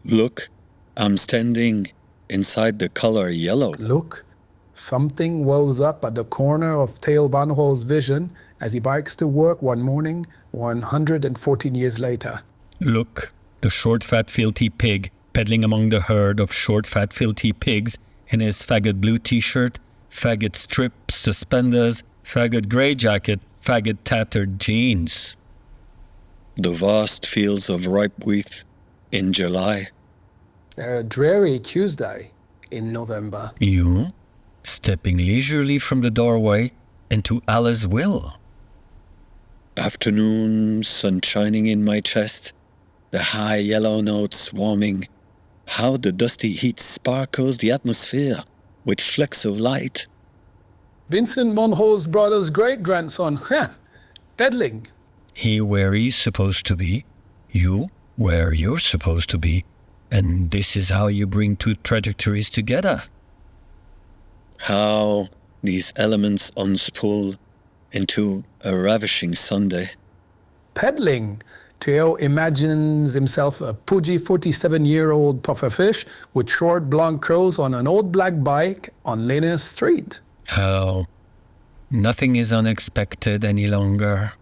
Look, I'm standing inside the color yellow. Look, something wells up at the corner of Theo van Gogh's vision as he bikes to work one morning 114 years later. Look, the short, fat, filthy pig peddling among the herd of short, fat, filthy pigs in his faggot blue t-shirt, faggot strip suspenders, faggot grey jacket, faggot tattered jeans. The vast fields of ripe wheat in July. A dreary Tuesday in November. You, stepping leisurely from the doorway into Allah's will. Afternoon sun shining in my chest, the high yellow notes swarming. How the dusty heat sparkles the atmosphere with flecks of light. Vincent Van Gogh's brother's great-grandson, peddling. He where he's supposed to be, you where you're supposed to be, and this is how you bring two trajectories together. How these elements unspool into a ravishing Sunday. Peddling. Theo imagines himself a pudgy 47-year-old pufferfish with short blonde curls on an old black bike on Lena Street. How nothing is unexpected any longer.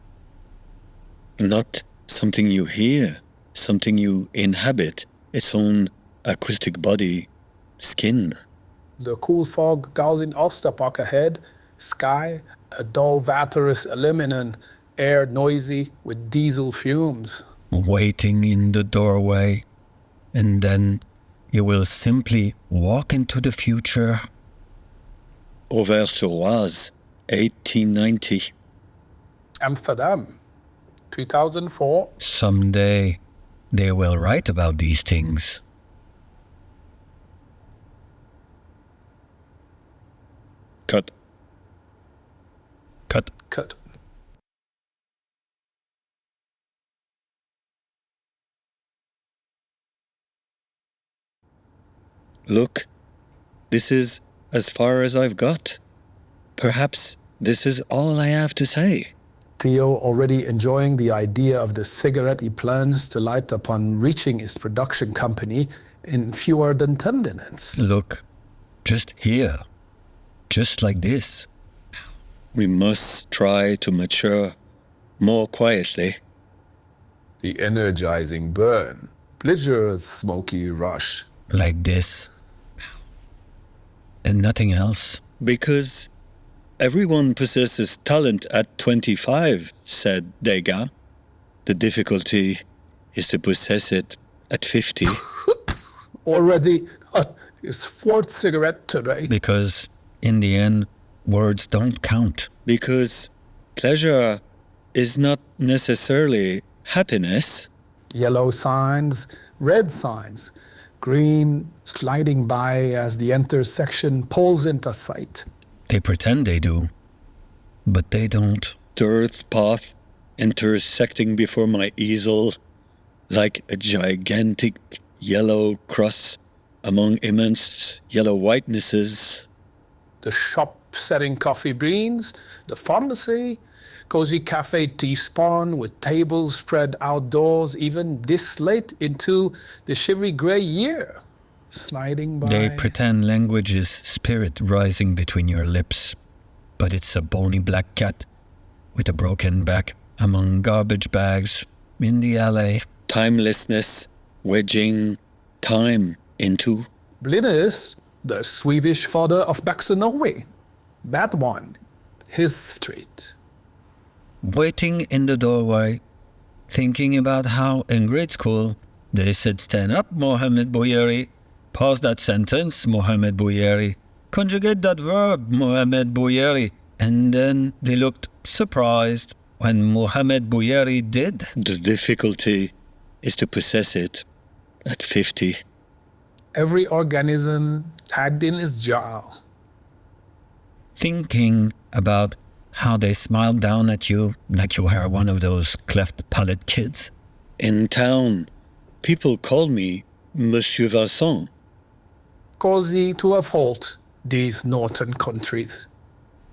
Not something you hear, something you inhabit, its own acoustic body, skin. The cool fog gathering Osterpark ahead, sky, a dull vaporous aluminum, air noisy with diesel fumes. Waiting in the doorway, and then you will simply walk into the future. Auvers-sur-Oise, 1890. Amsterdam, 2004. Someday they will write about these things. Cut. Cut. Cut. Look, this is as far as I've got. Perhaps this is all I have to say. Theo already enjoying the idea of the cigarette he plans to light upon reaching his production company in fewer than 10 minutes. Look, just here, just like this. We must try to mature more quietly. The energizing burn, pleasure's smoky rush. Like this. And nothing else. Because everyone possesses talent at 25, said Degas. The difficulty is to possess it at 50. Already his fourth cigarette today. Because in the end, words don't count. Because pleasure is not necessarily happiness. Yellow signs, red signs, green sliding by as the intersection pulls into sight. They pretend they do, but they don't. The earth's path intersecting before my easel like a gigantic yellow cross among immense yellow whitenesses. The shop setting coffee beans, the pharmacy, cozy cafe tea spawn with tables spread outdoors even this late into the shivery grey year, sliding by. They pretend language is spirit rising between your lips, but it's a bony black cat with a broken back among garbage bags in the alley. Timelessness wedging time into. Blinnes, the Swedish father of Norway. That one, his street. Waiting in the doorway, thinking about how in grade school they said, "Stand up, Mohammed Bouyeri. Pause that sentence, Mohammed Bouyeri. Conjugate that verb, Mohammed Bouyeri." And then they looked surprised when Mohammed Bouyeri did. The difficulty is to possess it at 50. Every organism tagged in his jaw. Thinking about how they smiled down at you like you were one of those cleft palate kids. In town, people call me Monsieur Vincent. Cozy to a fault, these northern countries.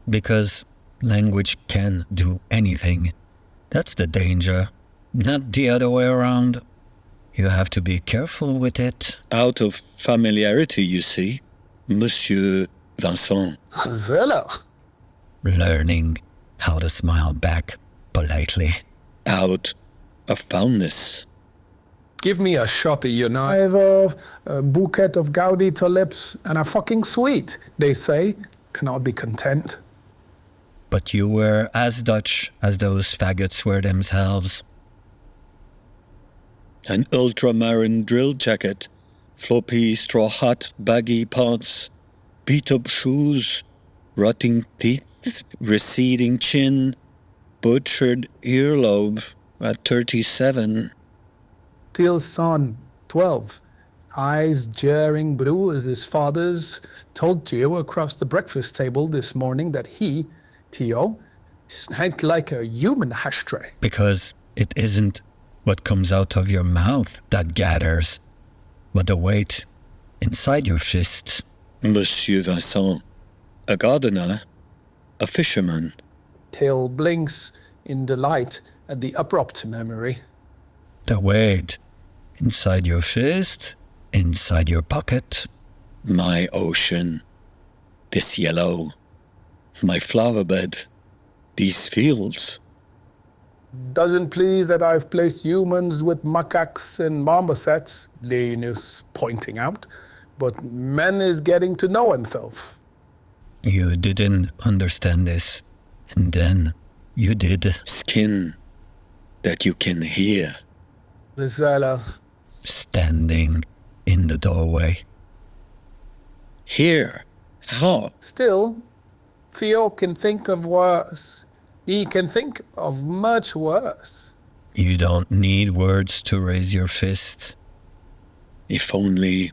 Because language can do anything. That's the danger, not the other way around. You have to be careful with it. Out of familiarity, you see, Monsieur Vincent. Gezellig. Learning how to smile back politely. Out of fondness. Give me a shoppy, you know. I have a bouquet of Gaudi tulips and a fucking sweet, they say. Cannot be content. But you were as Dutch as those faggots were themselves. An ultramarine drill jacket, floppy straw hat, baggy pants, beat-up shoes, rotting teeth, receding chin, butchered earlobe at 37. Theo's son, 12. Eyes jeering blue as his father's, told Theo across the breakfast table this morning that he, Theo, snanked like a human ashtray. Because it isn't what comes out of your mouth that gathers, but the weight inside your fists. Monsieur Vincent, a gardener, a fisherman. Theo blinks in delight at the abrupt memory. The weight inside your fist, inside your pocket. My ocean, this yellow, my flower bed, these fields. Doesn't please that I've placed humans with macaques and marmosets, Lane is pointing out, but man is getting to know himself. You didn't understand this, and then you did. Skin that you can hear. Gezellig. Standing in the doorway. Here. How? Still, Theo can think of worse. He can think of much worse. You don't need words to raise your fist. If only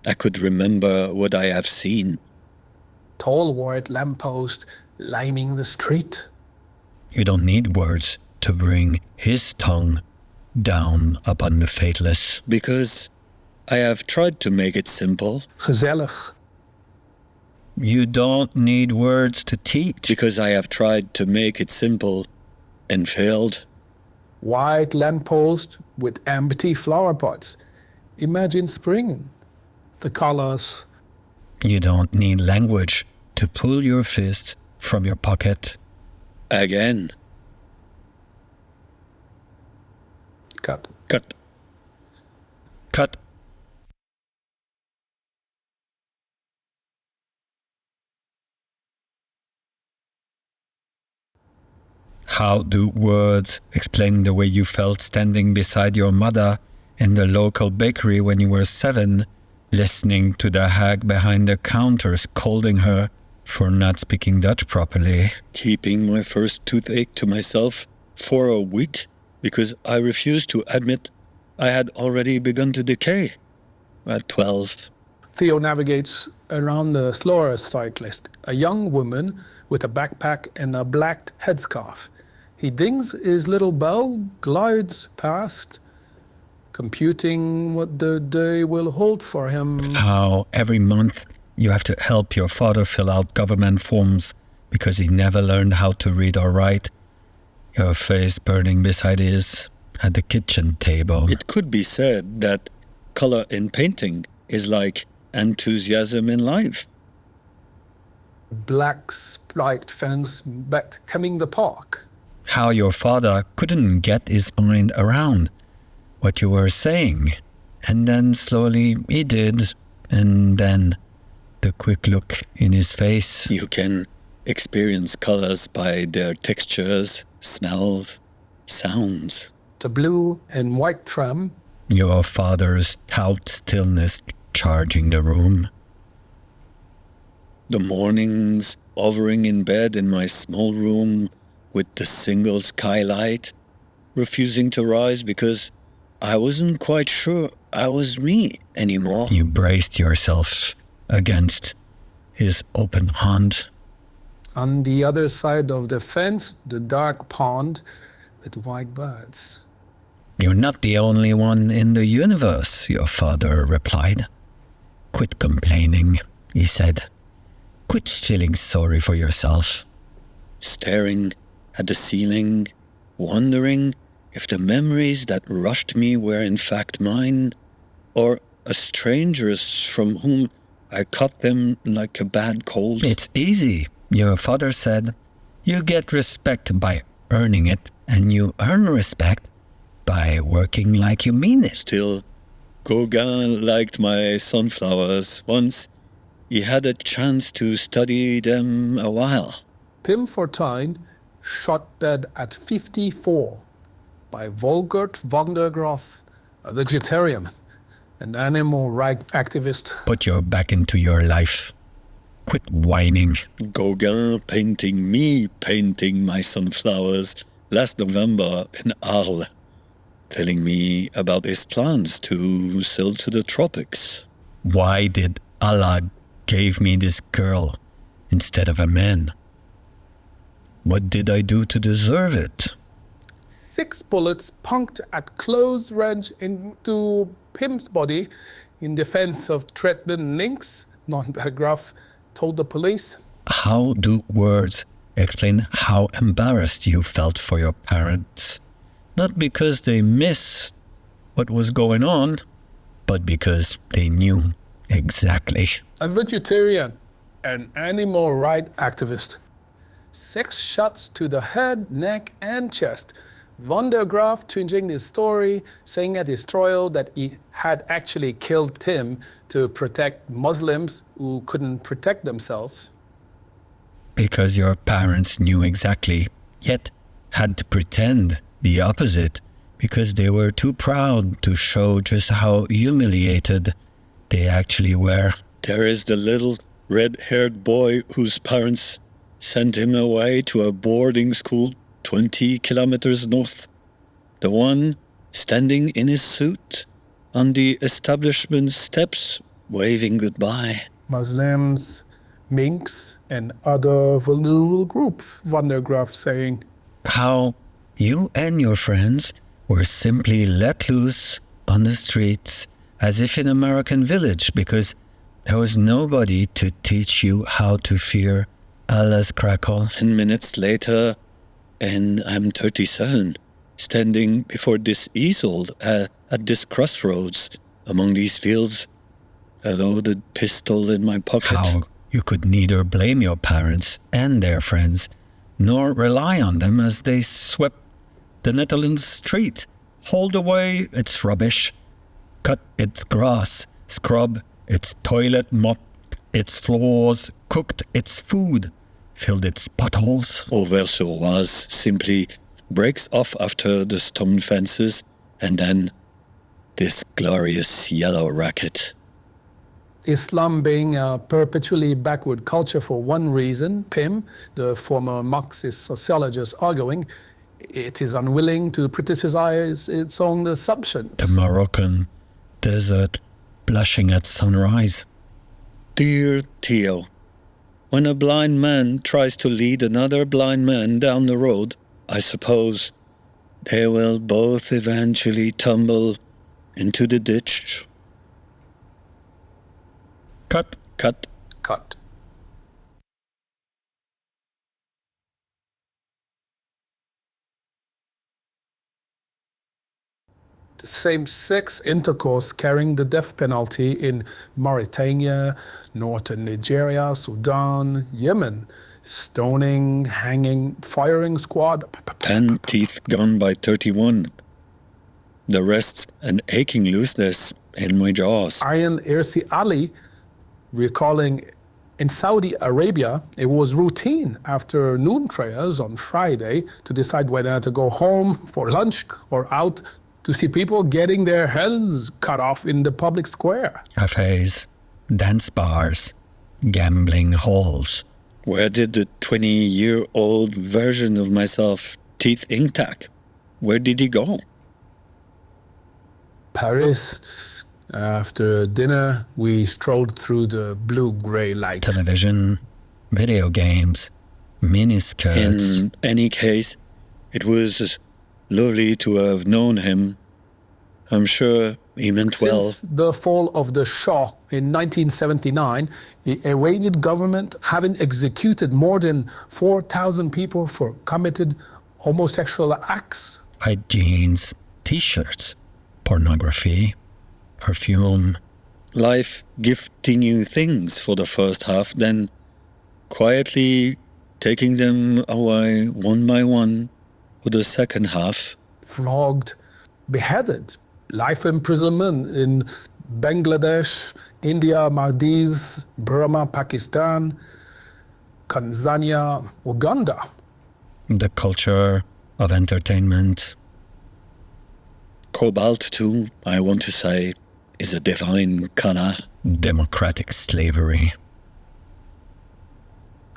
I could remember what I have seen. Tall white lamppost lining the street. You don't need words to bring his tongue down upon the faithless. Because I have tried to make it simple. Gezellig. You don't need words to teach. Because I have tried to make it simple and failed. White lamppost with empty flower pots. Imagine spring. The colors. You don't need language to pull your fist from your pocket. Again. Cut. Cut. Cut. How do words explain the way you felt standing beside your mother in the local bakery when you were 7, listening to the hag behind the counter scolding her for not speaking Dutch properly? Keeping my first toothache to myself for a week because I refused to admit I had already begun to decay at 12. Theo navigates around the slower cyclist, a young woman with a backpack and a black headscarf. He dings his little bell, glides past, computing what the day will hold for him. How every month you have to help your father fill out government forms because he never learned how to read or write. Your face burning beside his at the kitchen table. It could be said that color in painting is like enthusiasm in life. Black spiked fence becoming the park. How your father couldn't get his mind around what you were saying. And then slowly he did. And then the quick look in his face. You can experience colors by their textures, smells, sounds. The blue and white tram. Your father's taut stillness charging the room. The mornings hovering in bed in my small room with the single skylight, refusing to rise because I wasn't quite sure I was me anymore. You braced yourself against his open hand. On the other side of the fence, the dark pond with white birds. You're not the only one in the universe, your father replied. Quit complaining, he said. Quit feeling sorry for yourself. Staring at the ceiling, wondering if the memories that rushed me were in fact mine, or a stranger's from whom I caught them like a bad cold. It's easy. Your father said, you get respect by earning it, and you earn respect by working like you mean it. Still, Gauguin liked my sunflowers. Once he had a chance to study them a while. Pim Fortuyn shot dead at 54 by Volkert van der Graaf, a vegetarian, an animal rights activist. Put your back into your life. Quit whining. Gauguin painting my sunflowers last November in Arles, telling me about his plans to sail to the tropics. Why did Allah give me this girl instead of a man? What did I do to deserve it? 6 bullets punctured at close range into Pim's body in defense of threatened links, Van der Graaf told the police. How do words explain how embarrassed you felt for your parents? Not because they missed what was going on, but because they knew exactly. A vegetarian, an animal rights activist. 6 shots to the head, neck, and chest. Van der Graaf changing his story, saying at his trial that he had actually killed him to protect Muslims who couldn't protect themselves. Because your parents knew exactly, yet had to pretend the opposite, because they were too proud to show just how humiliated they actually were. There is the little red-haired boy whose parents sent him away to a boarding school 20 kilometers north. The one standing in his suit on the establishment steps, waving goodbye. Muslims, minks, and other vulnerable groups, Van der Graaf saying. How you and your friends were simply let loose on the streets as if in an American village because there was nobody to teach you how to fear Allah's crackle. 10 minutes later, and I'm 37, standing before this easel at this crossroads among these fields, a loaded pistol in my pocket. How you could neither blame your parents and their friends, nor rely on them as they swept the Netherlands street, hauled away its rubbish, cut its grass, scrubbed its toilet, mopped its floors, cooked its food, filled its potholes. Auvers-sur-Oise simply breaks off after the stone fences, and then this glorious yellow racket. Islam being a perpetually backward culture for one reason, Pim, the former Marxist sociologist, arguing it is unwilling to criticize its own assumptions. The Moroccan desert blushing at sunrise. Dear Theo, when a blind man tries to lead another blind man down the road, I suppose they will both eventually tumble into the ditch. Cut. Cut. Cut. The same-sex intercourse carrying the death penalty in Mauritania, northern Nigeria, Sudan, Yemen. Stoning, hanging, firing squad. 10 teeth gone by 31. The rest an aching looseness in my jaws. Ayaan Hirsi Ali recalling in Saudi Arabia, it was routine after noon prayers on Friday to decide whether to go home for lunch or out to see people getting their heads cut off in the public square. Cafes, dance bars, gambling halls. Where did the 20-year-old version of myself, teeth intact, where did he go? Paris. After dinner, we strolled through the blue-gray light. Television, video games, miniskirts. In any case, it was lovely to have known him. I'm sure he meant well. Since the fall of the Shah in 1979, the Iranian government having executed more than 4,000 people for committed homosexual acts. tight jeans, t-shirts, pornography, perfume. Life gifting you things for the first half, then quietly taking them away one by one for the second half. Flogged, beheaded, life imprisonment in Bangladesh, India, Maldives, Burma, Pakistan, Tanzania, Uganda. The culture of entertainment. Cobalt, too, I want to say, is a divine color. Democratic slavery.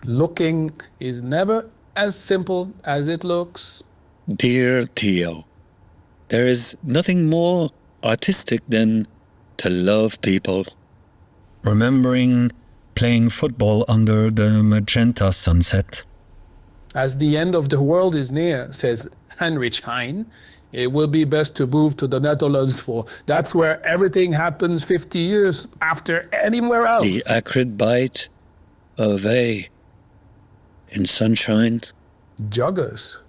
Looking is never as simple as it looks. Dear Theo, there is nothing more artistic than to love people. Remembering playing football under the magenta sunset. As the end of the world is near, says Heinrich Heine, it will be best to move to the Netherlands, for that's where everything happens 50 years after anywhere else. The acrid bite of A in sunshine. Joggers,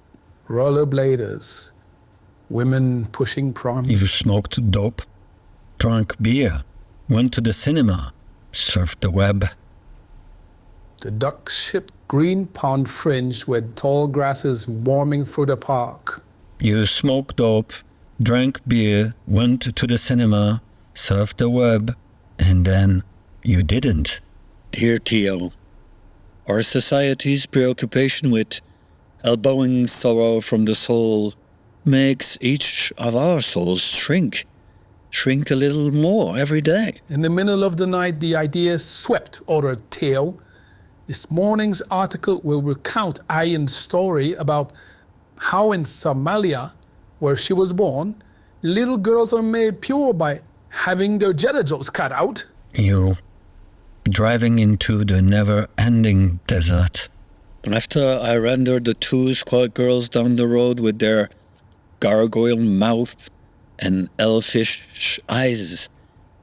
rollerbladers, women pushing proms. You smoked dope, drank beer, went to the cinema, surfed the web. The duck-shaped green pond fringed with tall grasses warming through the park. You smoked dope, drank beer, went to the cinema, surfed the web, and then you didn't. Dear Theo, our society's preoccupation with elbowing sorrow from the soul makes each of our souls shrink a little more every day. In the middle of the night, the idea swept over Theo. This morning's article will recount Ayaan's story about how in Somalia, where she was born, little girls are made pure by having their genitals cut out. You driving into the never-ending desert. After I rendered the two squad girls down the road with their gargoyle mouths and elfish eyes,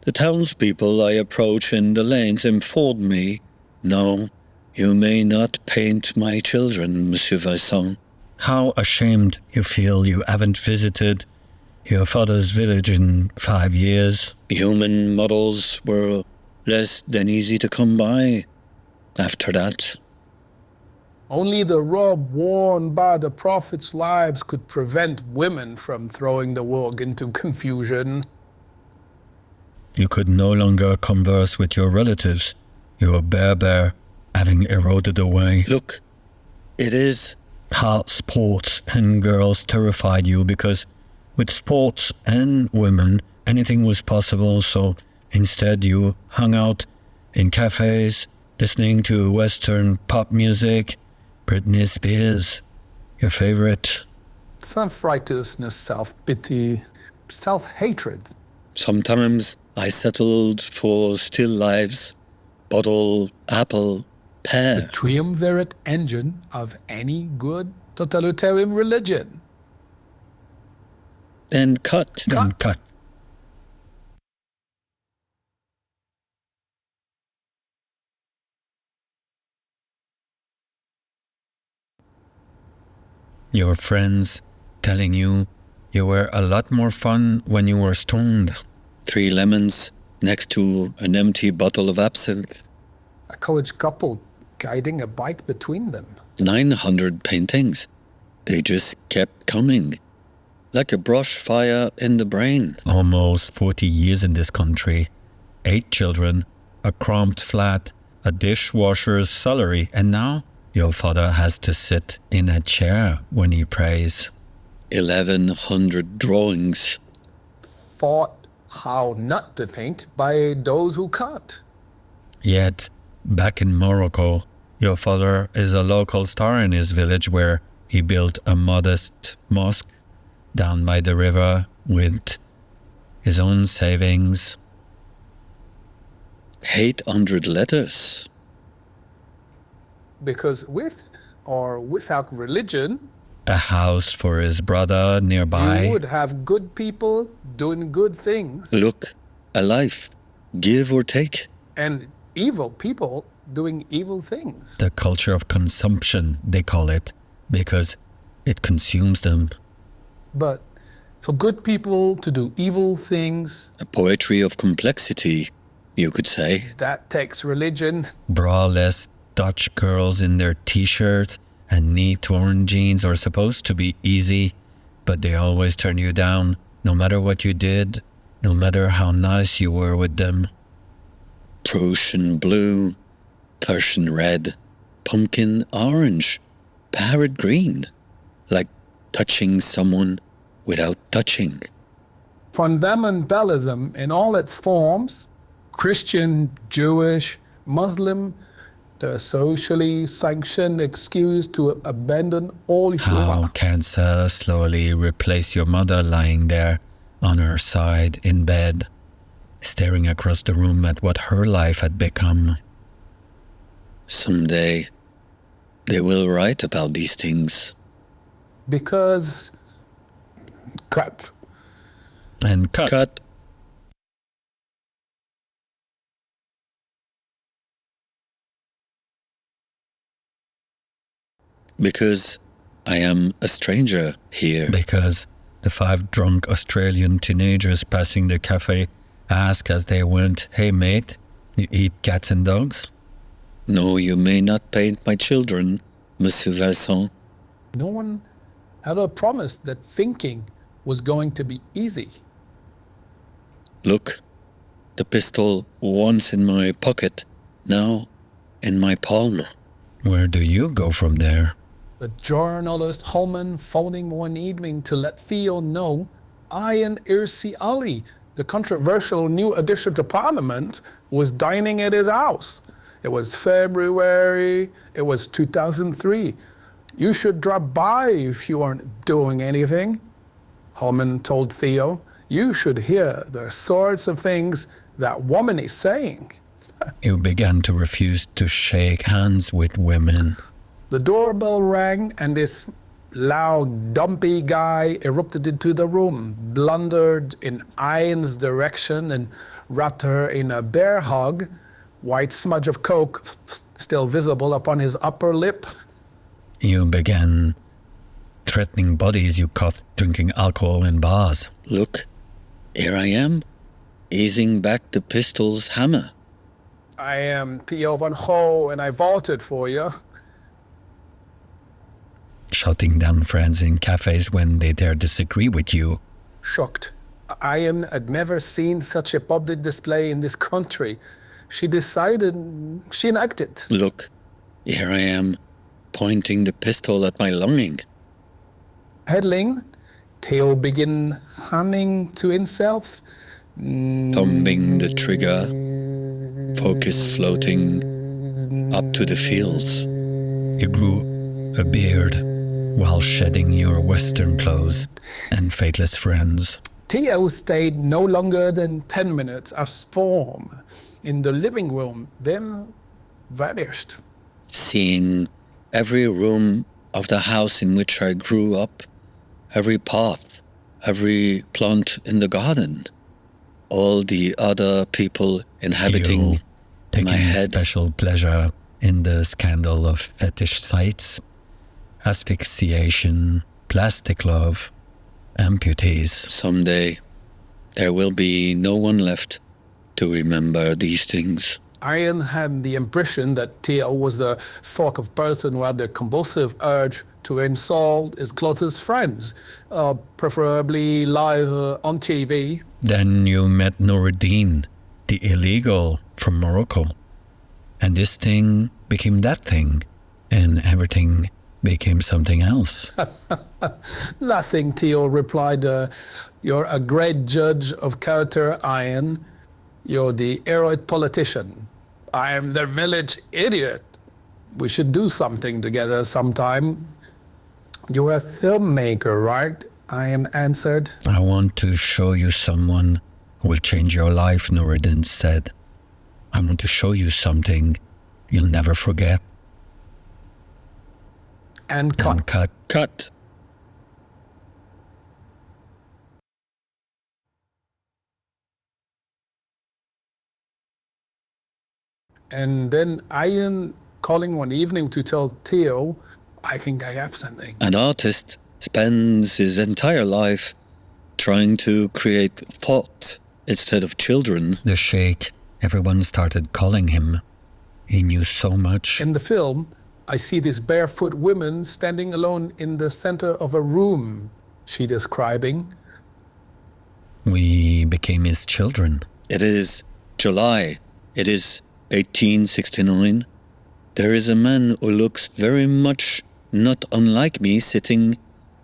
the townspeople I approached in the lanes informed me, "No, you may not paint my children, Monsieur Vincent." How ashamed you feel you haven't visited your father's village in 5 years. Human models were less than easy to come by after that. Only the robe worn by the prophets' lives could prevent women from throwing the world into confusion. You could no longer converse with your relatives, your bear having eroded away. Look, it is... How sports and girls terrified you, because with sports and women, anything was possible, so instead you hung out in cafes, listening to Western pop music, Britney Spears, your favorite. Self-righteousness, self-pity, self-hatred. Sometimes I settled for still lives, bottle, apple, pear. The triumvirate engine of any good totalitarian religion. Then cut. Your friends telling you were a lot more fun when you were stoned. 3 lemons next to an empty bottle of absinthe. A college couple guiding a bike between them. 900 paintings. They just kept coming. Like a brush fire in the brain. Almost 40 years in this country. 8 children, a cramped flat, a dishwasher's salary, and now your father has to sit in a chair when he prays. 1,100 drawings. Fought how not to paint by those who can't. Yet, back in Morocco, your father is a local star in his village, where he built a modest mosque down by the river with his own savings. 800 letters. Because with or without religion, A house for his brother nearby. you would have good people doing good things Look, a life. Give or take. and evil people doing evil things. The culture of consumption, they call it, because it consumes them. But for good people to do evil things, A poetry of complexity, you could say. that takes religion. Braless Dutch girls in their t-shirts and knee-torn jeans are supposed to be easy, but they always turn you down, no matter what you did, no matter how nice you were with them. Prussian blue, Persian red, pumpkin orange, parrot green, like touching someone without touching. Fundamentalism in all its forms, Christian, Jewish, Muslim, the socially sanctioned excuse to abandon all How human. cancer slowly replaced your mother lying there on her side in bed, staring across the room at what her life had become. Someday, they will write about these things. Because, cut. And cut. Cut. Because I am a stranger here. Because the 5 drunk Australian teenagers passing the cafe asked as they went, "Hey mate, you eat cats and dogs?" No, you may not paint my children, Monsieur Vincent. No one ever promised that thinking was going to be easy. Look, the pistol once in my pocket, now in my palm. Where do you go from there? The journalist Holman phoning one evening to let Theo know Ayaan Hirsi Ali, the controversial new addition to Parliament, was dining at his house. It was February, it was 2003. You should drop by if you aren't doing anything. Holman told Theo, you should hear the sorts of things that woman is saying. You began to refuse to shake hands with women. The doorbell rang and this loud, dumpy guy erupted into the room, blundered in Ayaan's direction and wrapped her in a bear hug, white smudge of coke still visible upon his upper lip. You began threatening bodies you caught drinking alcohol in bars. Look, here I am, easing back the pistol's hammer. I am Theo van Gogh and I voted for you. Shutting down friends in cafes when they dare disagree with you. Shocked. Ayaan had never seen such a public display in this country. She decided, she enacted. Look, here I am, pointing the pistol at my longing. Headling, Theo began humming to himself. Thumbing the trigger, focus floating up to the fields. You grew a beard while shedding your Western clothes and faithless friends. Theo stayed no longer than 10 minutes as form in the living room, then vanished. Seeing every room of the house in which I grew up, every path, every plant in the garden, all the other people inhabiting You taking my head. special pleasure in the scandal of fetish sites, asphyxiation, plastic love, amputees. Someday, there will be no one left to remember these things. Ayaan had the impression that Theo was the sort of person who had the compulsive urge to insult his closest friends, preferably live on TV. Then you met Noureddin, the illegal from Morocco. And this thing became that thing, and everything became something else. Nothing, Theo replied. You're a great judge of character, Ayaan. You're the heroic politician. I am the village idiot. We should do something together sometime. You're a filmmaker, right? Ayaan answered. I want to show you someone who will change your life, Noureddin said. I want to show you something you'll never forget. And cut. And cut. Cut. And then Ayaan calling one evening to tell Theo, I think I have something. An artist spends his entire life trying to create thought instead of children. The Sheikh, everyone started calling him. He knew so much. In the film, I see this barefoot woman standing alone in the center of a room, she describing. We became his children. It is July. It is 1869. There is a man who looks very much not unlike me sitting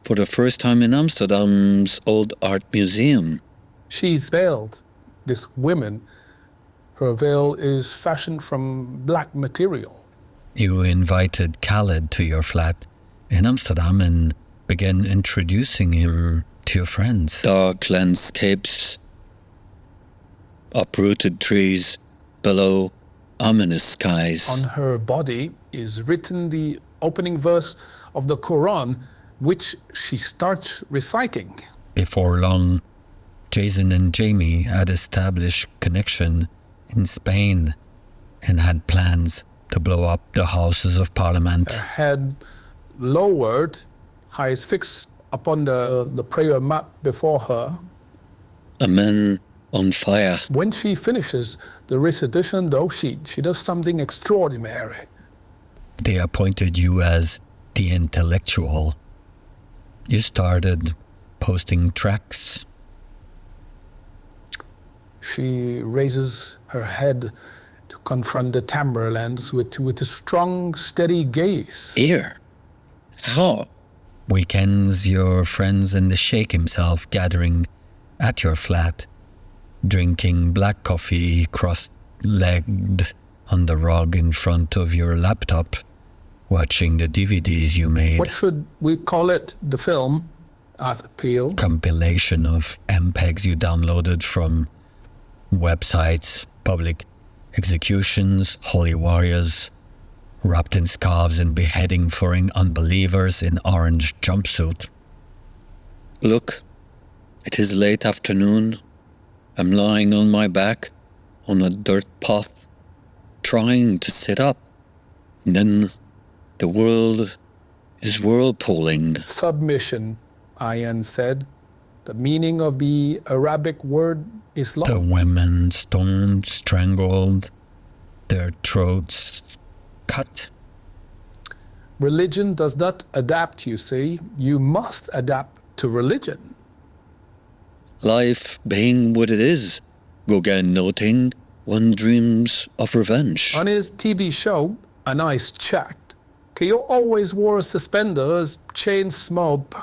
for the first time in Amsterdam's old art museum. She's veiled, this woman. Her veil is fashioned from black material. You invited Khaled to your flat in Amsterdam and began introducing him to your friends. Dark landscapes, uprooted trees, below ominous skies. On her body is written the opening verse of the Quran, which she starts reciting. Before long, Jason and Jamie had established connection in Spain and had plans to blow up the Houses of Parliament. Her head lowered, eyes fixed upon the prayer mat before her. A man on fire. When she finishes the recitation, though, she does something extraordinary. They appointed you as the intellectual. You started posting tracts. She raises her head to confront the Tamerlanes with a strong, steady gaze. Here? How? Weekends, your friends and the Sheikh himself gathering at your flat, drinking black coffee cross-legged on the rug in front of your laptop, watching the DVDs you made. What should we call it? The film? Arthur Peel. Compilation of MPEGs you downloaded from websites, public executions, holy warriors, wrapped in scarves and beheading foreign unbelievers in orange jumpsuit. Look, it is late afternoon. I'm lying on my back on a dirt path, trying to sit up. And then the world is whirlpooling. Submission, Ayaan said. The meaning of the Arabic word Islam. The women stoned, strangled, their throats cut. Religion does not adapt, you see. You must adapt to religion. Life being what it is, Gauguin noting, one dreams of revenge. On his TV show, A Nice Chat, he always wore suspenders, chain smoke,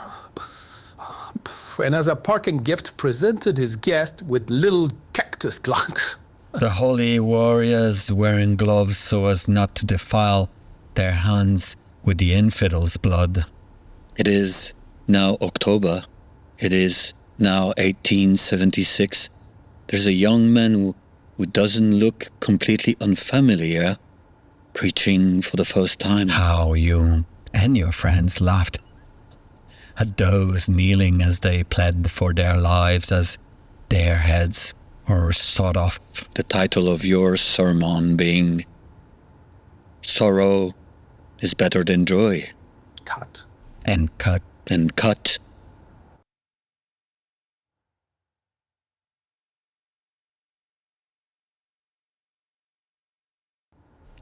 and as a parking gift presented his guest with little cactus clocks. The holy warriors wearing gloves so as not to defile their hands with the infidel's blood. It is now October. It is now 1876. There's a young man who doesn't look completely unfamiliar, preaching for the first time. How you and your friends laughed at those kneeling as they pled for their lives as their heads were sawed off. The title of your sermon being Sorrow is Better Than Joy. Cut. And cut. And cut.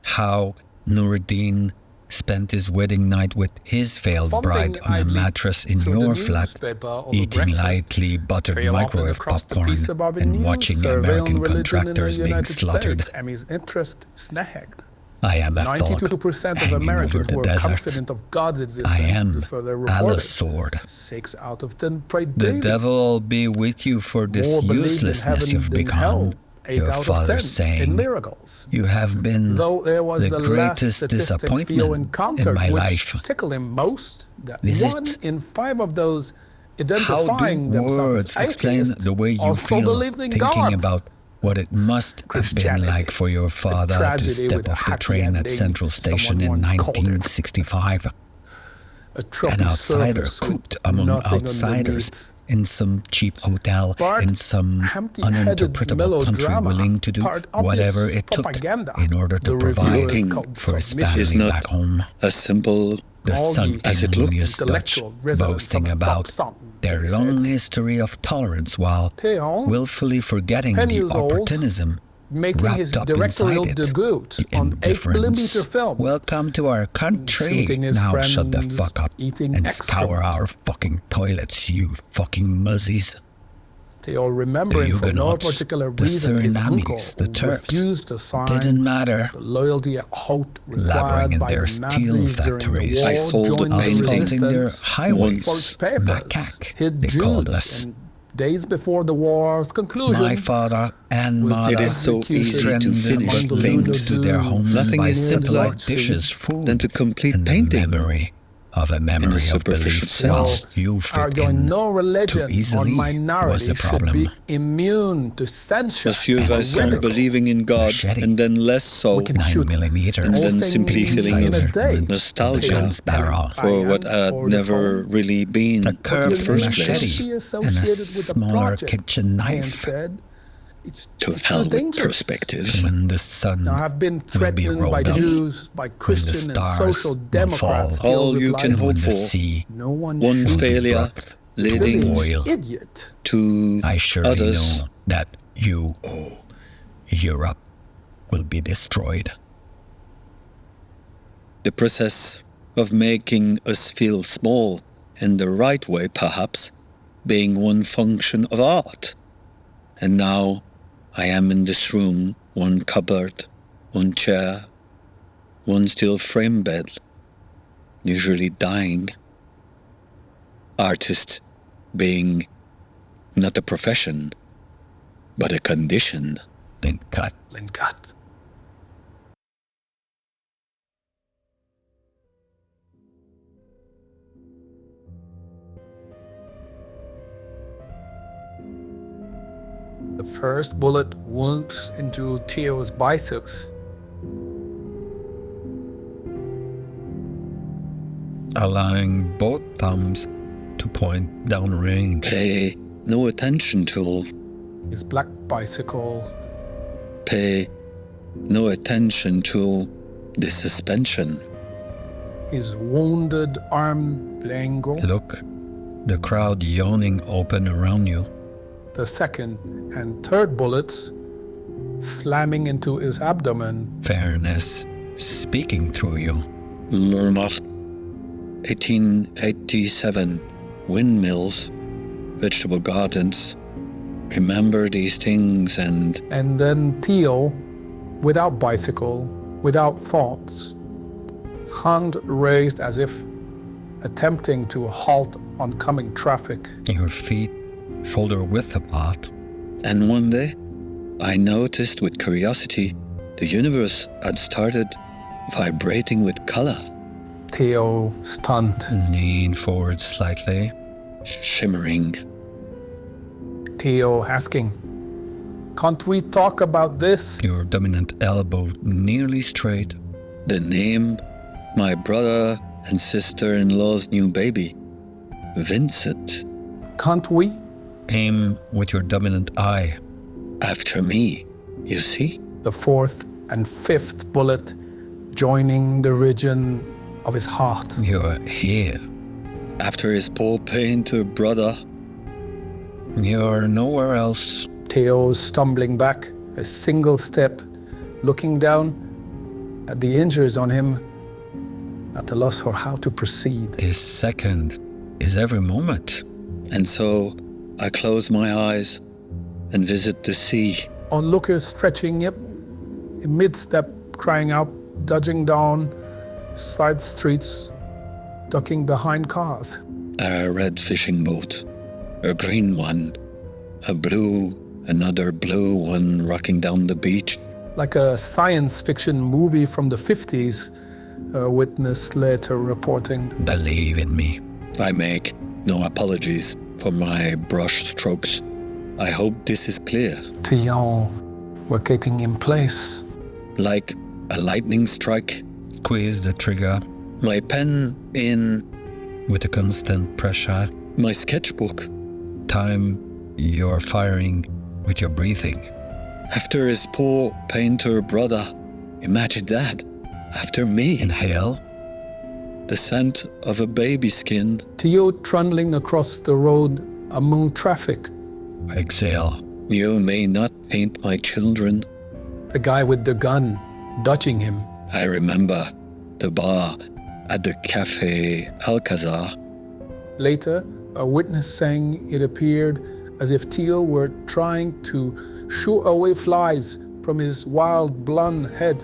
How Nuruddin spent his wedding night with his veiled bride on a mattress in your flat, eating lightly buttered microwave popcorn and watching American contractors being slaughtered. Interest snagged. I am a 92% of Americans were confident of God's existence. I am So they reported. Allah's sword. 6 out of 10 prayed The daily. devil be with you for this More believed in uselessness heaven you've than hell. become. 8 Your out of father 10 saying, in miracles. You have been Though there was the the last greatest statistic Theo disappointment encountered, in my which life. tickled him most, that Is 1 it? in 5 of those How identifying do themselves words as explain atheists the way you also feel believed in thinking God? about what it must have been Christianity, like for your father to tragedy step with a off the happy train at ending, Central Station in someone once called it. 1965? A trophy An outsider surface with cooped among nothing outsiders underneath. in some cheap hotel, Part in some empty-headed uninterpretable country melodrama, willing to do part obvious whatever it took propaganda. in order to The provide reviewers King called for his submission. Is family not back home. a simple the all the sanctimonious Dutch intellectual residents boasting of the about top something, their they long said. history of tolerance while Theo, willfully forgetting 10 the years old, opportunism making wrapped his up directorial inside it. debut The on 8mm indifference. film. Welcome to our country. Shooting his Now friends, shut the fuck up eating and excrement. scour our fucking toilets, you fucking muzzies. Theo, remembering The for no Huguenots, particular the reason his uncle Surinamis, the Turks, refused to sign didn't matter. the loyalty oath Laboring required in by their the steel Nazis during the factories. war, I sold a joined the painting Assaulting their resistance highways. for its papers, Macaque, hid they called Jews, us. and days before the war's conclusion, My father and was mother It is so easy to trended finish among the things. to their homes Nothing by is simpler satellite dishes, food, than to complete and the painting memory of a memory of superficial beliefs sense. while you fit arguing in no religion too easily or minority was the should problem. be immune to censure. Monsieur and Vincent ridicule. believing in God Machete. and then less so, We can 9 shoot millimeters, and all then things simply feeling in a of day. nostalgia Guns barrel, for what I had Or the never phone. really been a in the curved first machete, place. Be and a associated with a smaller project, kitchen Ayaan knife. said. It's To too hell with dangerous. perspective. When the sun Now, I've been will be threatened by rolled up, Jews, by Christian and stars social will democrats. fall, Theo all you replied, can and when hope the for, sea no one one shoots failure leading village oil. idiot. to I surely others. know that Europe will be destroyed. The process of making us feel small in the right way, perhaps, being one function of art. And now I am in this room, one cupboard, one chair, one steel frame bed, usually dying. Artist being not a profession, but a condition. Then cut. Lingat. The first bullet whoops into Theo's biceps. Allowing both thumbs to point downrange. Pay no attention to, His black bicycle pay no attention to the suspension. his wounded arm blango. Look, the crowd yawning open around you. The second and third bullets slamming into his abdomen. Fairness speaking through you. Lermacht, 1887, windmills, vegetable gardens. Remember these things and And then Theo, without bicycle, without thoughts, hand raised as if attempting to halt oncoming traffic. Your feet shoulder width apart. And one day, I noticed with curiosity the universe had started vibrating with color, Theo stunned. Lean forward slightly. shimmering. Theo asking, "Can't we talk about this?" Your dominant elbow nearly straight. The name, my brother and sister-in-law's new baby, Vincent, Can't we? Aim with your dominant eye. after me, you see? The fourth and fifth bullet joining the region of his heart. You're here. After his poor painter brother, You're nowhere else. Theo stumbling back a single step, looking down at the injuries on him, at a loss for how to proceed. This second is every moment. and so I close my eyes and visit the sea. Onlookers stretching up, mid-step, crying out, dodging down side streets, ducking behind cars. A red fishing boat, a green one, a blue, another blue one rocking down the beach. Like a science fiction movie from the 50s, a witness later reporting. Believe in me. I make no apologies for my brush strokes. I hope this is clear. Theo were getting in place. Like a lightning strike, Squeeze the trigger my pen in with a constant pressure. my sketchbook. Time you're firing with your breathing. After his poor painter brother, imagine that. After me. Inhale. the scent of a baby skin. Theo trundling across the road among traffic. Exhale. You may not paint my children. The guy with the gun, dodging him. I remember the bar at the Café Alcazar. Later, a witness saying it appeared as if Theo were trying to shoo away flies from his wild blonde head.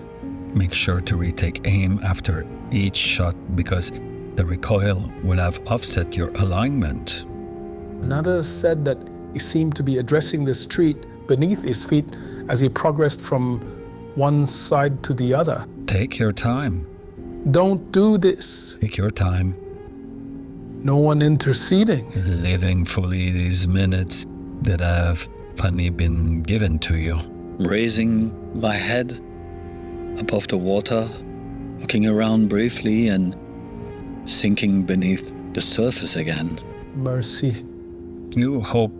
Make sure to retake aim after each shot because the recoil will have offset your alignment. Another said that he seemed to be addressing the street beneath his feet as he progressed from one side to the other. Take your time. Don't do this. Take your time. No one interceding. Living fully these minutes that have finally been given to you. Raising my head above the water, looking around briefly and sinking beneath the surface again. Mercy. You hope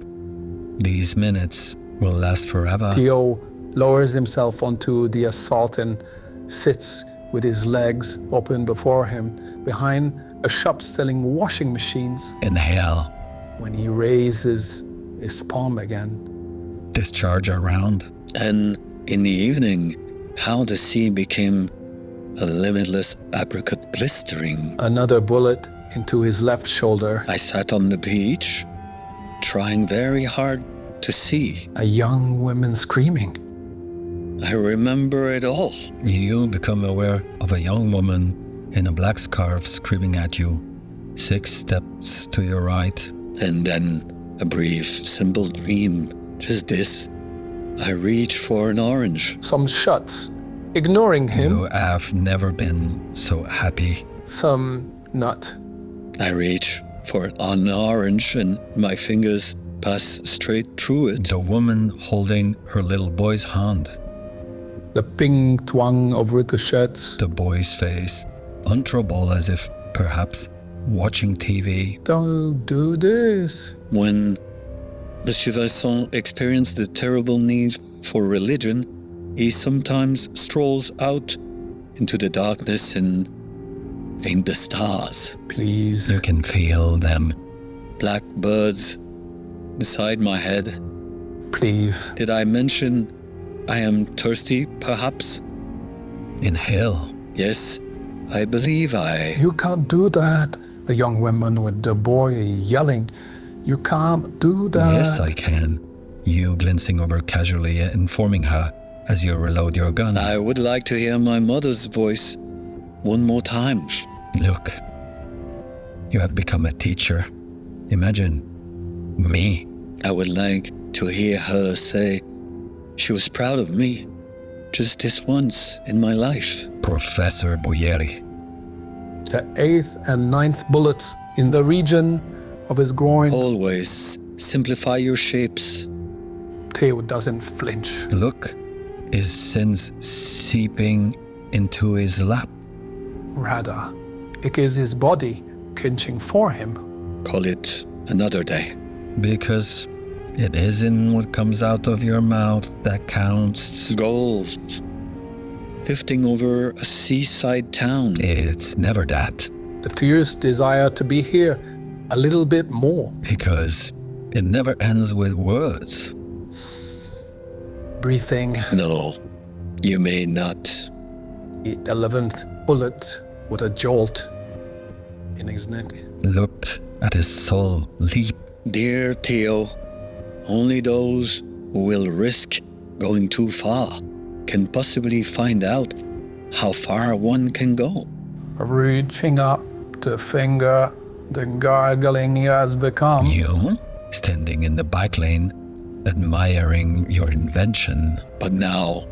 these minutes will last forever. Theo lowers himself onto the assault and sits with his legs open before him behind a shop selling washing machines. Inhale. When he raises his palm again. Discharge around. And in the evening, how the sea became a limitless apricot glistering. Another bullet into his left shoulder. I sat on the beach, trying very hard to see. A young woman screaming. I remember it all. You become aware of a young woman in a black scarf screaming at you, 6 steps to your right. And then a brief, simple dream, just this. I reach for an orange. Some shots, ignoring him. You have never been so happy. Some not. I reach for an orange and my fingers pass straight through it. The woman holding her little boy's hand. The ping twang of ricochets. The boy's face, untroubled as if perhaps watching TV. Don't do this. When Monsieur Vincent experienced the terrible need for religion, he sometimes strolls out into the darkness and aims the stars. Please. You can feel them. Black birds beside my head. Please. Did I mention I am thirsty, perhaps? Inhale. Yes, I believe I... You can't do that. The young woman with the boy yelling. You can't do that. Yes, I can. You glancing over casually, informing her as you reload your gun. I would like to hear my mother's voice one more time. Look, you have become a teacher. Imagine me. I would like to hear her say she was proud of me just this once in my life. Professor Bouyeri. The 8th and 9th bullets in the region of his groin. Always simplify your shapes. Theo doesn't flinch. Look, his sins seeping into his lap. Rather, it is his body clinching for him. Call it another day. Because it isn't what comes out of your mouth that counts. Goals. Lifting over a seaside town. It's never that. The fierce desire to be here a little bit more. Because it never ends with words. Breathing. No, you may not. The 11th bullet with a jolt in his neck. Look at his soul leap. Dear Theo, only those who will risk going too far can possibly find out how far one can go. Reaching up to finger the gargling he has become. You, standing in the bike lane, admiring your invention. But now,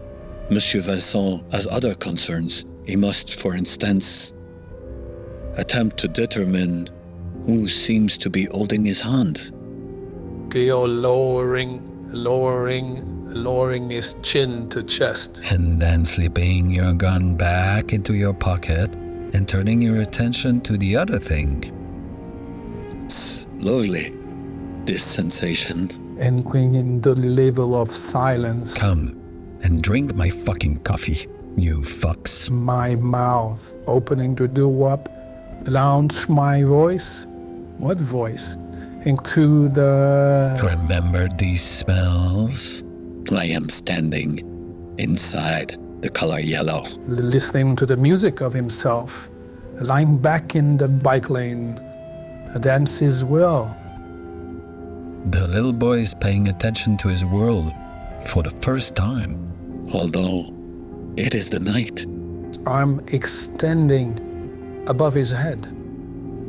Monsieur Vincent has other concerns. He must, for instance, attempt to determine who seems to be holding his hand. Geo lowering his chin to chest. And then slipping your gun back into your pocket and turning your attention to the other thing. It's lovely, this sensation. Entering the level of silence. Come and drink my fucking coffee, you fucks. My mouth opening to do what? launch my voice, what voice, into the... Remember these smells? I am standing inside the color yellow. Listening to the music of himself, lying back in the bike lane, dances well. The little boy is paying attention to his world for the first time. Although it is the night. Arm extending above his head.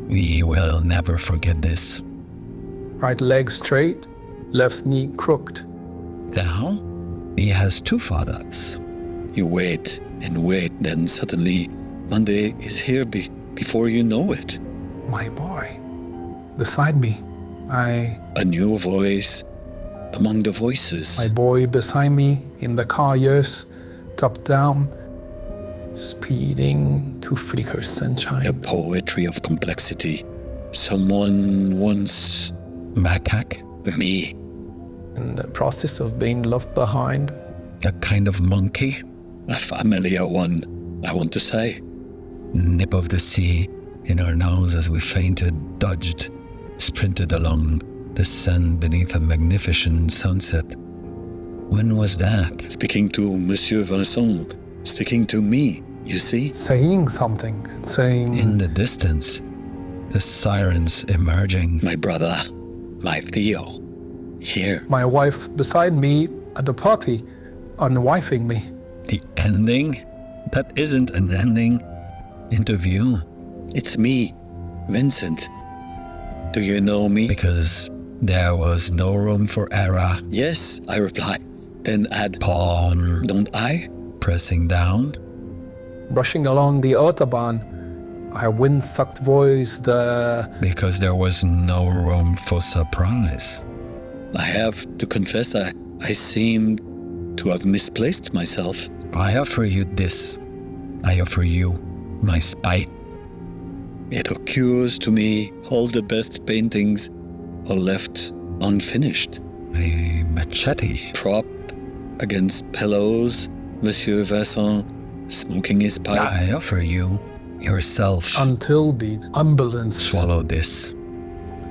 We will never forget this. Right leg straight, left knee crooked. Now, he has two fathers. You wait and wait, then suddenly Monday is here before you know it. My boy, beside me. A new voice among the voices. My boy beside me in the car, yes, top down, speeding to flicker sunshine. The poetry of complexity. Someone once... Macaque? Me. In the process of being left behind. A kind of monkey? A familiar one, I want to say. Nip of the sea in our nose as we fainted, dodged, sprinted along the sun beneath a magnificent sunset. When was that? Speaking to Monsieur Vincent, speaking to me, you see? Saying something, saying... In the distance, the sirens emerging. My brother, my Theo, here. My wife beside me at the party, unwifing me. The ending? That isn't an ending. Interview. It's me, Vincent. Do you know me? Because there was no room for error. Yes, I reply. Then add, Pawn. don't I? Pressing down. Brushing along the Autobahn, our wind-sucked voice, Because there was no room for surprise. I have to confess, I seem to have misplaced myself. I offer you this. I offer you my spite. It occurs to me all the best paintings are left unfinished. A machete. Propped against pillows, Monsieur Vincent smoking his pipe. I offer you yourself. until the ambulance. Swallow this.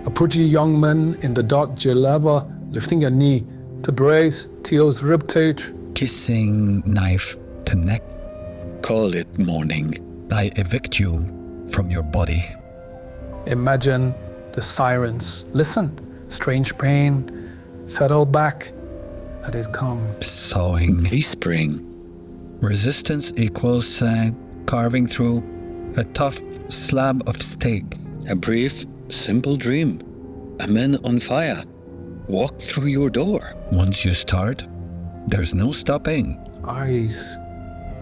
A pretty young man in the dark jalaba lifting a knee to brace Theo's ribcage. Kissing knife to neck. Call it morning. I evict you from your body. Imagine the sirens. Listen, strange pain, settle back, let it come. Sawing. Whispering. Resistance equals carving through a tough slab of steak. A brief, simple dream. A man on fire. Walk through your door. Once you start, there's no stopping. Eyes,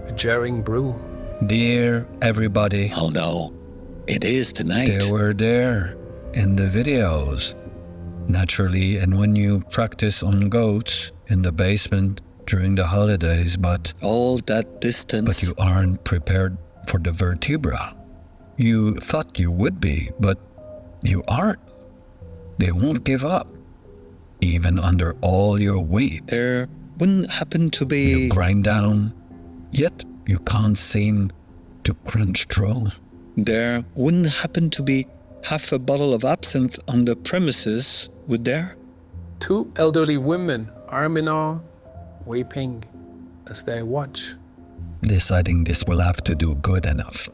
a jarring brew. Dear everybody, Although it is the night. they were there in the videos. Naturally, and when you practice on goats in the basement during the holidays, but All that distance. you aren't prepared for the vertebra. You thought you would be, but you aren't. They won't give up, even under all your weight. There wouldn't happen to You be... grind down, yet you can't seem to crunch through. There wouldn't happen to be half a bottle of absinthe on the premises, would there? Two elderly women, arm in arm, weeping as they watch. Deciding this will have to do good enough.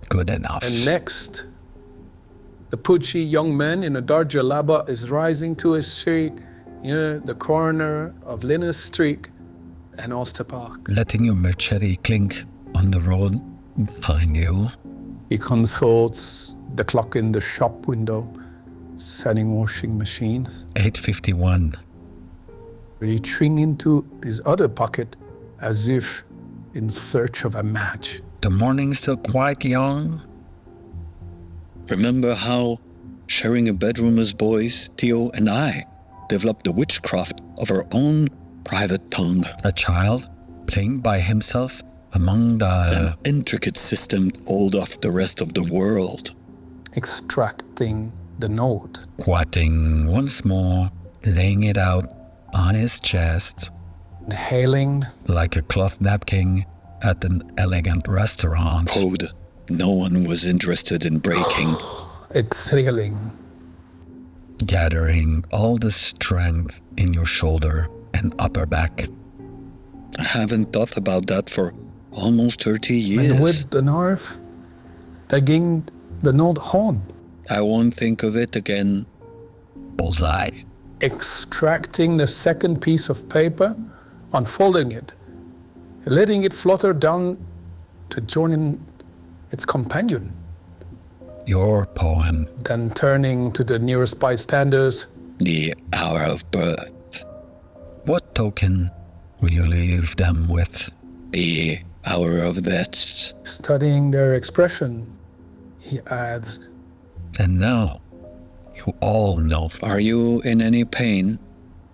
Good enough. And next, the pudgy young man in a dark jalaba is rising to his feet near the corner of Linus Street and Ulster Park. Letting your machete clink on the road behind you. He consults the clock in the shop window, setting washing machines. 8:51. Reaching into his other pocket as if in search of a match. The morning's still quite young. Remember how, sharing a bedroom as boys, Theo and I developed the witchcraft of our own private tongue. A child playing by himself among the... An intricate system told off the rest of the world. Extracting the note. Squatting once more, laying it out on his chest Inhaling like a cloth napkin at an elegant restaurant. Code no one was interested in breaking. It's thrilling. Gathering all the strength in your shoulder and upper back. I haven't thought about that for almost 30 years. And with the nerve, tagging the note home. I won't think of it again. Bullseye. Extracting the second piece of paper, unfolding it, letting it flutter down to join in its companion. Your poem. Then turning to the nearest bystanders. The hour of birth. What token will you leave them with? The hour of death. Studying their expression, he adds. And now, you all know. Are you in any pain?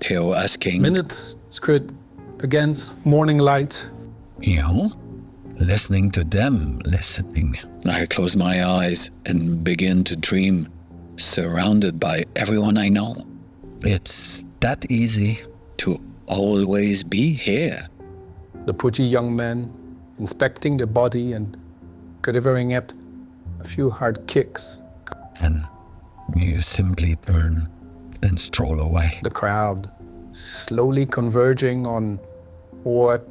Theo asking. Minute, script, against morning light. You? Listening to them listening. I close my eyes and begin to dream, surrounded by everyone I know. It's that easy. To always be here. The pudgy young man inspecting the body and delivering it a few hard kicks. And you simply turn and stroll away. The crowd slowly converging on what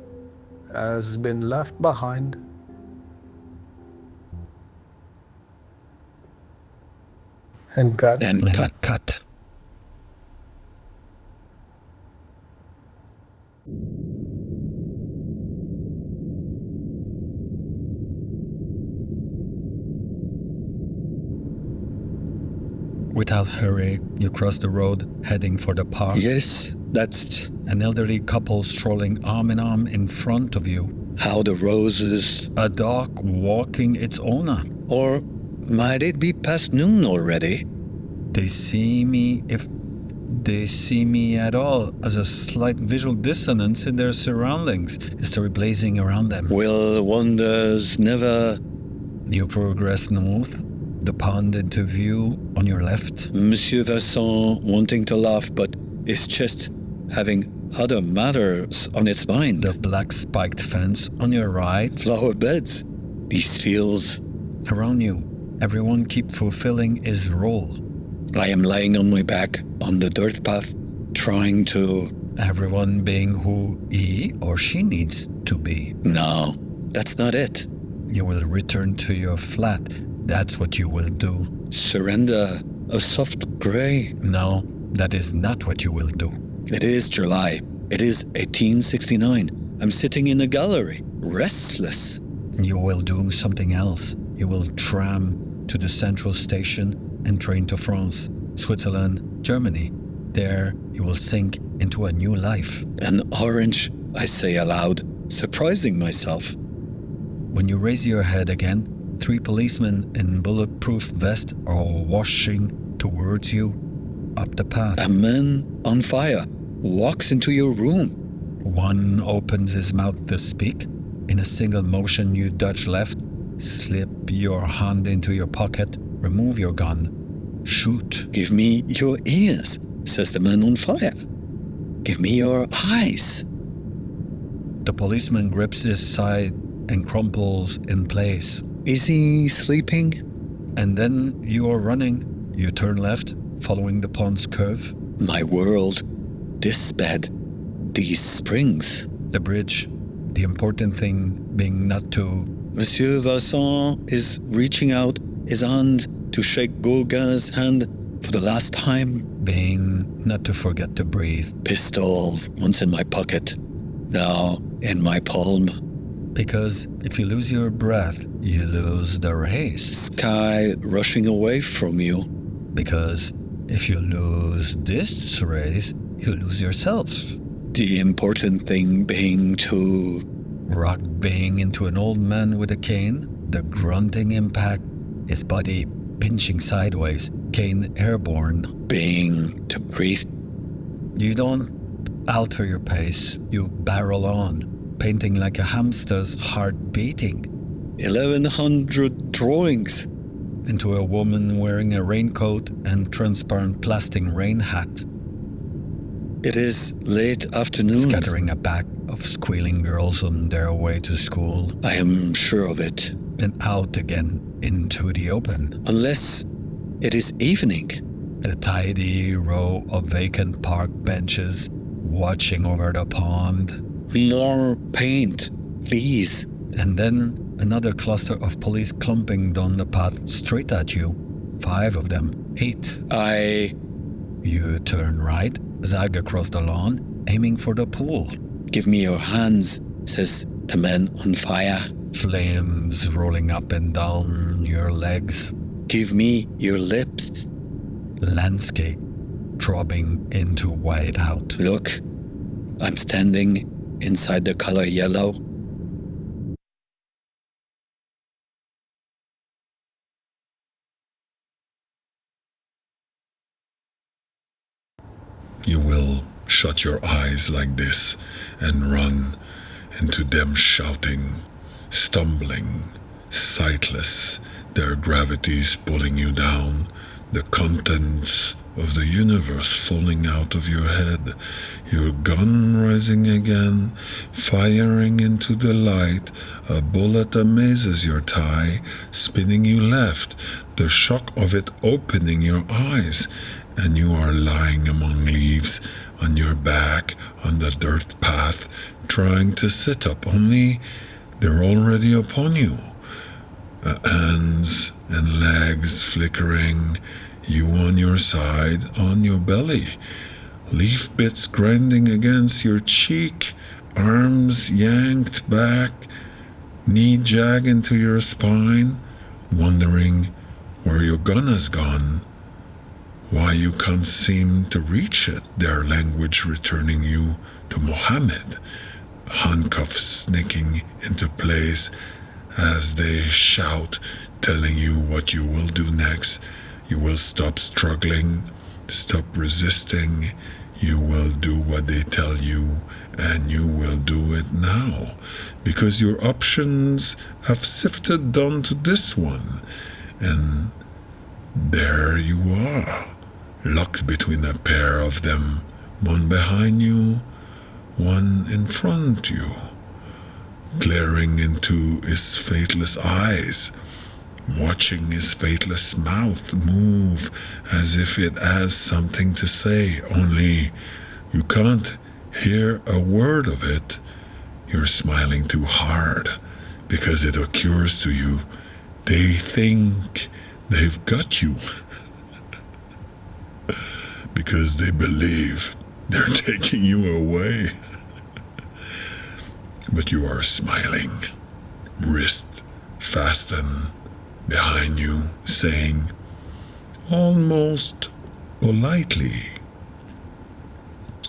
has been left behind. And cut. And Cut. Without hurry, you cross the road, heading for the park. yes, that's An elderly couple strolling arm in arm in front of you. how the roses. A dog walking its owner. Or might it be past noon already? They see me, if they see me at all, as a slight visual dissonance in their surroundings, history blazing around them. Will wonders never. You progress north, the pond into view on your left. Monsieur Vincent wanting to laugh, but his chest having other matters on its mind. The black spiked fence on your right. Flower beds. These fields. Around you, everyone keep fulfilling his role. I am lying on my back on the dirt path, trying to. Everyone being who he or she needs to be. No, that's not it. You will return to your flat. That's what you will do. Surrender a soft gray. No, that is not what you will do. It is July. It is 1869. I'm sitting in a gallery, restless. You will do something else. You will tram to the central station and train to France, Switzerland, Germany. There you will sink into a new life. An orange, I say aloud, surprising myself. When you raise your head again, 3 policemen in bulletproof vests are washing towards you up the path. A man on fire walks into your room. One opens his mouth to speak. In a single motion, you dodge left, slip your hand into your pocket, remove your gun, shoot. Give me your ears, says the man on fire. Give me your eyes. The policeman grips his side and crumples in place. Is he sleeping? And then you are running. You turn left, following the pond's curve. My world, this bed, these springs. The bridge, the important thing being not to. Monsieur Vincent is reaching out his hand to shake Gauguin's hand for the last time. Being not to forget to breathe. Pistol once in my pocket, now in my palm. Because if you lose your breath, you lose the race. Sky rushing away from you. Because if you lose this race, you lose yourself. The important thing being to. Rock banging into an old man with a cane, the grunting impact, his body pinching sideways, cane airborne. Being to breathe. You don't alter your pace, you barrel on, painting like a hamster's heart beating. 1,100 drawings. Into a woman wearing a raincoat and transparent plastic rain hat. It is late afternoon. Scattering a pack of squealing girls on their way to school. I am sure of it. And out again into the open. Unless it is evening. The tidy row of vacant park benches watching over the pond. More paint, please. And then another cluster of police clumping down the path straight at you. 5 of them. 8. You turn right, zag across the lawn, aiming for the pool. Give me your hands, says the man on fire. Flames rolling up and down your legs. Give me your lips. Landscape throbbing into whiteout. Look, I'm standing inside the color yellow. You will shut your eyes like this and run into them shouting, stumbling, sightless, their gravities pulling you down, the contents of the universe falling out of your head, your gun rising again, firing into the light, a bullet amazes your thigh, spinning you left, the shock of it opening your eyes, and you are lying among leaves, on your back, on the dirt path, trying to sit up, only they're already upon you. Hands and legs flickering, you on your side, on your belly, leaf bits grinding against your cheek, arms yanked back, knee jag into your spine, wondering where your gun has gone, why you can't seem to reach it, their language returning you to Mohammed, handcuffs sneaking into place as they shout, telling you what you will do next. You will stop struggling, stop resisting, you will do what they tell you, and you will do it now, because your options have sifted down to this one, and there you are, locked between a pair of them, one behind you, one in front you, glaring into his faithless eyes, watching his faithless mouth move as if it has something to say, only you can't hear a word of it. You're smiling too hard because it occurs to you they think they've got you because they believe they're taking you away. But you are smiling, wrist fastened behind you, saying, almost politely,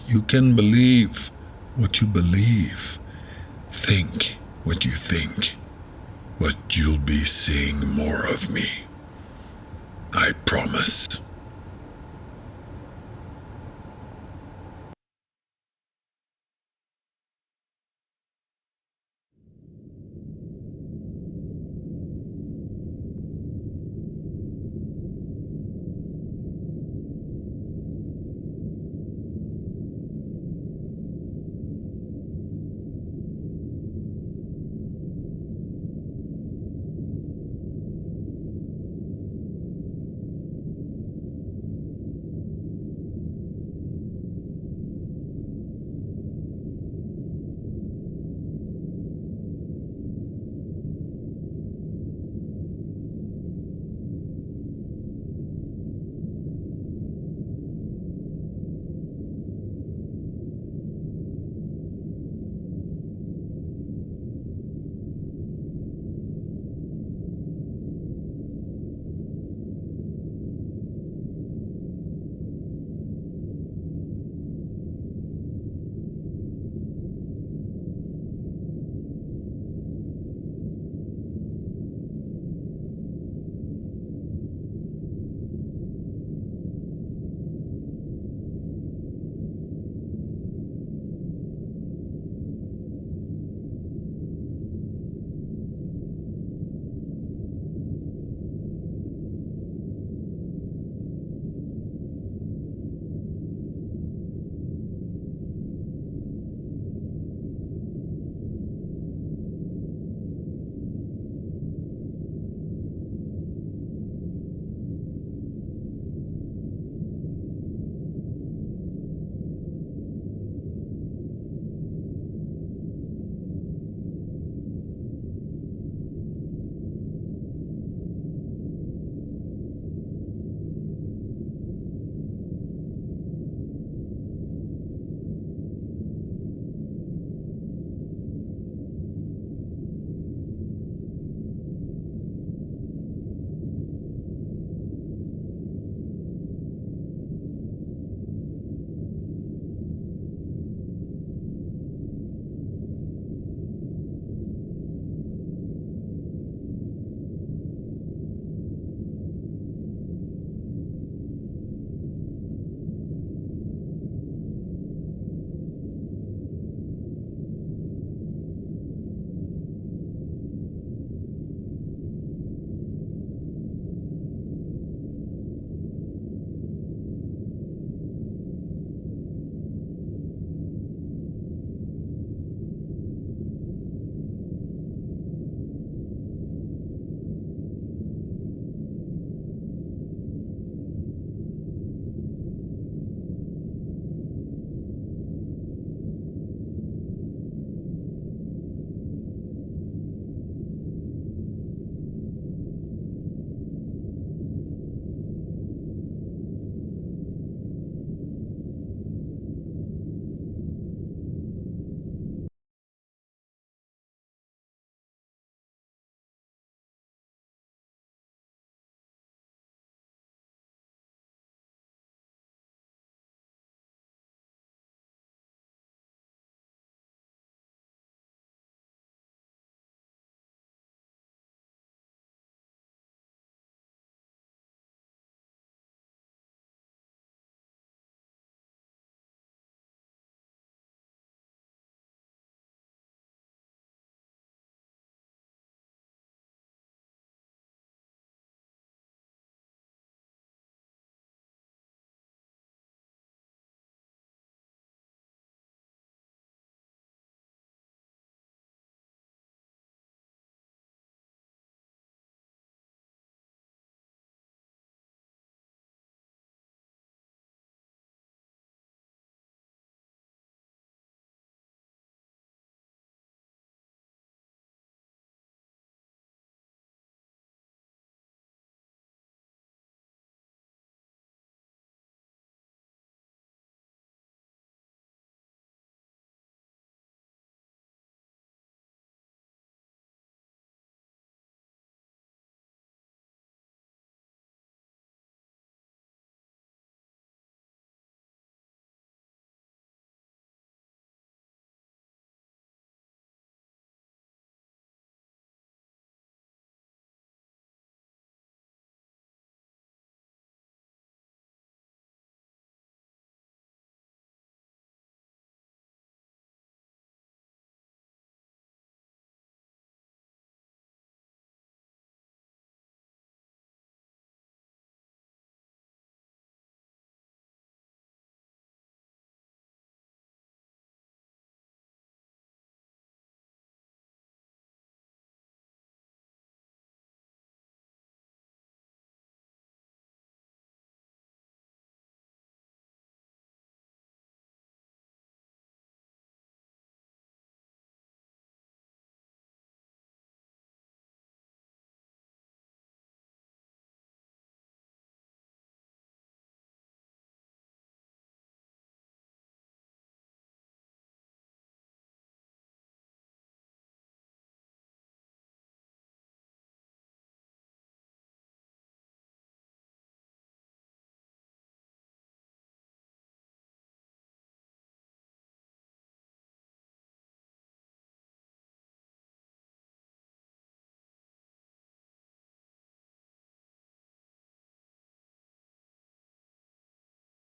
you can believe what you believe, think what you think, but you'll be seeing more of me. I promise.